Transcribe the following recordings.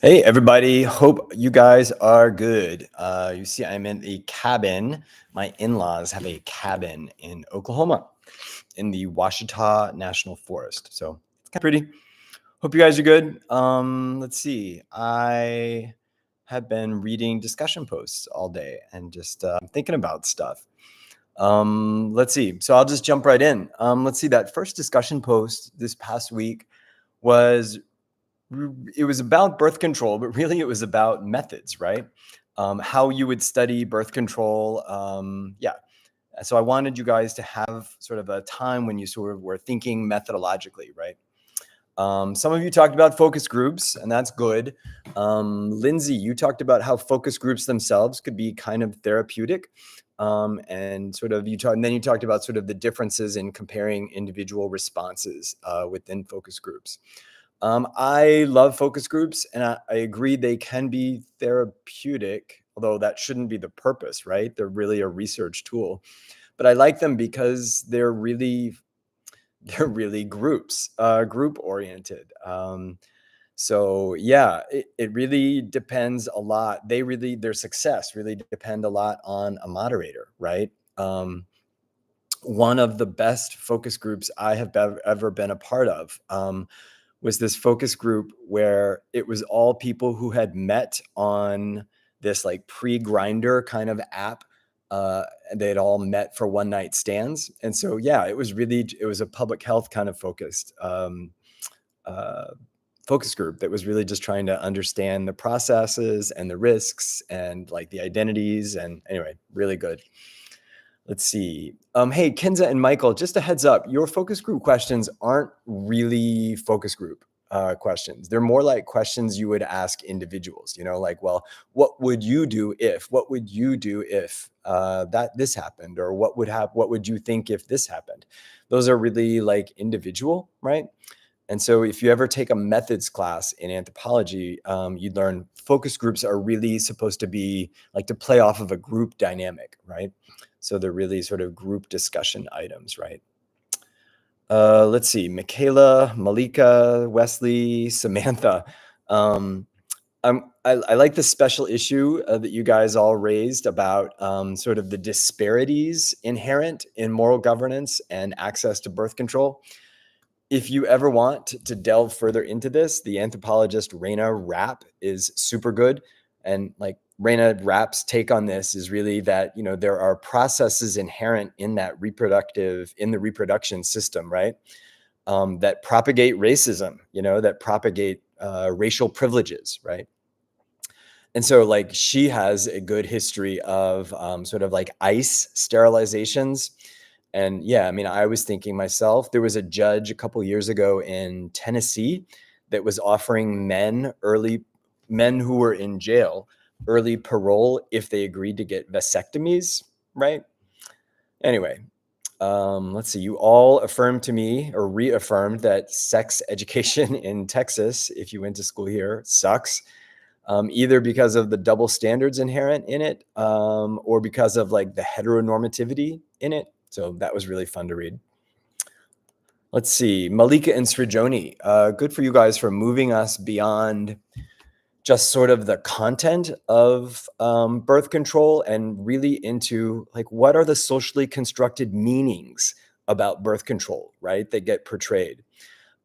Hey, everybody. Hope you guys are good. You see, I'm in a cabin. My in-laws have a cabin in Oklahoma in the Ouachita National Forest. So it's kind of pretty. Hope you guys are good. Let's see. I have been reading discussion posts all day and just thinking about stuff. Let's see. So I'll just jump right in. Let's see. That first discussion post this past week was it was about birth control, but really it was about methods, right? How you would study birth control. Yeah. So I wanted you guys to have sort of a time when you sort of were thinking methodologically, right? Some of you talked about focus groups, and that's good. Lindsay, you talked about how focus groups themselves could be kind of therapeutic. And sort of and then you talked about sort of the differences in comparing individual responses within focus groups. I love focus groups, and I agree they can be therapeutic, although that shouldn't be the purpose, right? They're really a research tool. But I like them because they're really group oriented. So yeah, it really depends a lot. Their success really depend a lot on a moderator, right? One of the best focus groups I have ever been a part of. Was this focus group where it was all people who had met on this like pre-Grinder kind of app. And they had all met for one night stands. And so, yeah, it was a public health kind of uh, focus group that was really just trying to understand the processes and the risks and like the identities. And anyway, really good. Let's see. Hey, Kenza and Michael, just a heads up, your focus group questions aren't really focus group questions. They're more like questions you would ask individuals, like, well, what would you do if, that this happened? Or what would you think if this happened? Those are really like individual, right? And so if you ever take a methods class in anthropology, you'd learn focus groups are really supposed to be like to play off of a group dynamic, right? So they're really sort of group discussion items, right? Let's see, Michaela, Malika, Wesley, Samantha. I like the special issue that you guys all raised about sort of the disparities inherent in moral governance and access to birth control. If you ever want to delve further into this, the anthropologist Raina Rapp is super good. And like Raina Rapp's take on this is really that, there are processes inherent in the reproduction system, right? That propagate racism, that propagate racial privileges, right? And so like she has a good history of sort of like ICE sterilizations. And yeah, I mean, I was thinking myself, there was a judge a couple years ago in Tennessee that was offering men who were in jail early parole if they agreed to get vasectomies, right? Anyway, let's see. You all affirmed to me or reaffirmed that sex education in Texas, if you went to school here, sucks. Either because of the double standards inherent in it, or because of like the heteronormativity in it. So that was really fun to read. Let's see, Malika and Srijoni, good for you guys for moving us beyond just sort of the content of birth control and really into like, what are the socially constructed meanings about birth control, right, that get portrayed?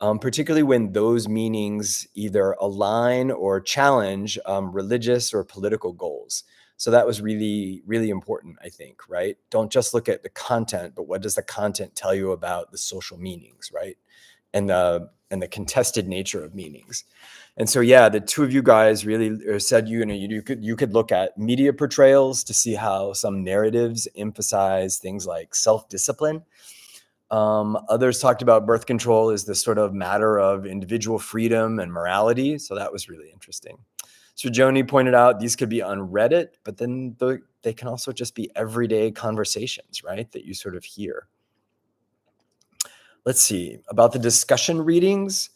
Particularly when those meanings either align or challenge religious or political goals. So that was really, really important, I think, right? Don't just look at the content, but what does the content tell you about the social meanings, right? And the contested nature of meanings. And so, yeah, the two of you guys really said, you could look at media portrayals to see how some narratives emphasize things like self-discipline. Others talked about birth control as this sort of matter of individual freedom and morality. So that was really interesting. So Joni pointed out these could be on Reddit, but then they can also just be everyday conversations, right, that you sort of hear. Let's see, about the discussion readings.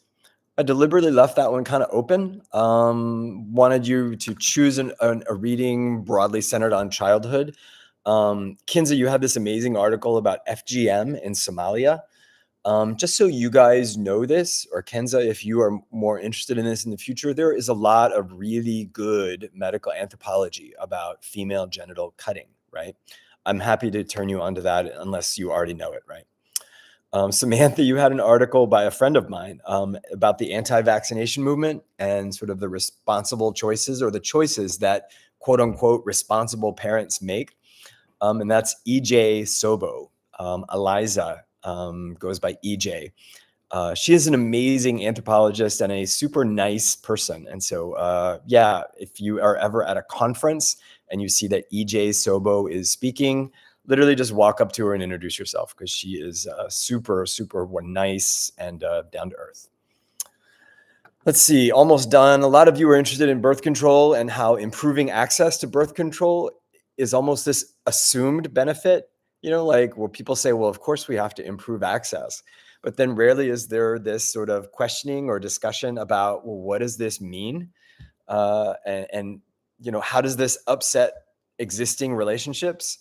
I deliberately left that one kind of open. Wanted you to choose a reading broadly centered on childhood. Kinza, you had this amazing article about FGM in Somalia. Just so you guys know this, or Kenza, if you are more interested in this in the future, there is a lot of really good medical anthropology about female genital cutting, right? I'm happy to turn you onto that unless you already know it, right? Samantha, you had an article by a friend of mine about the anti-vaccination movement and sort of the responsible choices, or the choices that quote unquote responsible parents make. And that's EJ Sobo. Eliza goes by EJ. She is an amazing anthropologist and a super nice person. And so, yeah, if you are ever at a conference and you see that EJ Sobo is speaking, literally just walk up to her and introduce yourself, because she is super, super nice and down to earth. Let's see, almost done. A lot of you are interested in birth control and how improving access to birth control is almost this assumed benefit. Like, well, people say, well, of course we have to improve access. But then rarely is there this sort of questioning or discussion about, well, what does this mean? And how does this upset existing relationships?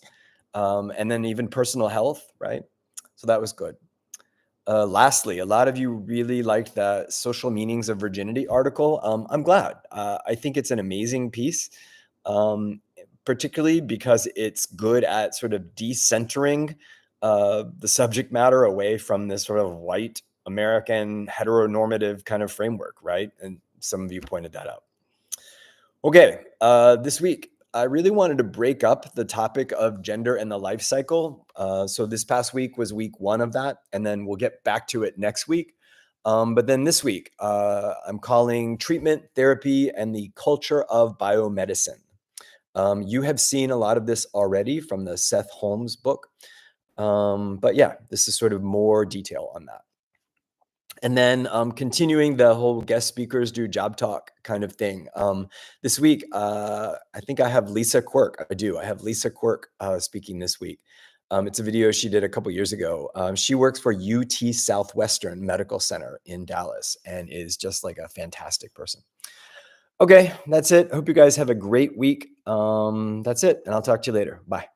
And then even personal health, right? So that was good. Lastly, a lot of you really liked the Social Meanings of Virginity article. I'm glad. I think it's an amazing piece, particularly because it's good at sort of decentering the subject matter away from this sort of white American heteronormative kind of framework, right? And some of you pointed that out. Okay, this week, I really wanted to break up the topic of gender and the life cycle. So this past week was week 1 of that, and then we'll get back to it next week. But then this week, I'm calling Treatment, Therapy, and the Culture of Biomedicine. You have seen a lot of this already from the Seth Holmes book. But yeah, this is sort of more detail on that. And then continuing the whole guest speakers do job talk kind of thing. This week, I think I have Lisa Quirk. I do. I have Lisa Quirk speaking this week. It's a video she did a couple years ago. She works for UT Southwestern Medical Center in Dallas and is just like a fantastic person. Okay, that's it. Hope you guys have a great week. That's it. And I'll talk to you later. Bye.